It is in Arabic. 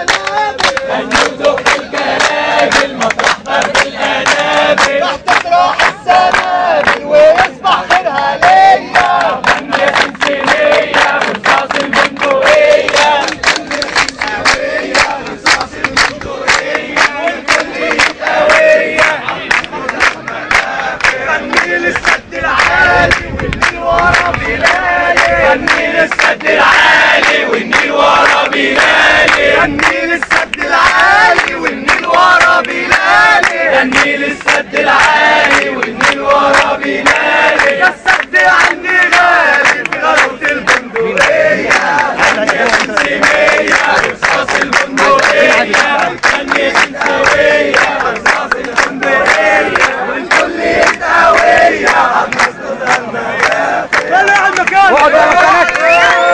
القنابل، غني وزق القنابل مطرح ضرب القنابل، تحت تروح السنابل ويصبح خيرها ليا. غني يا سمسمية برصاص البندقية، برصاص البندقية والكل يتقوية. غني للسد العالي والنيل ورا بلالي، غني للسد العالي والنيل ورا بلالي، غني للسد العالي والنيل ورا بلالي، غني للسد العالي والنيل ورا بلالي. يا السد عني غالي في غروة البندقية، غني يا سمسمية برصاص البندقية، غني يا سمسمية برصاص البندقية والكل يتقوية. يلا يا عم مكان.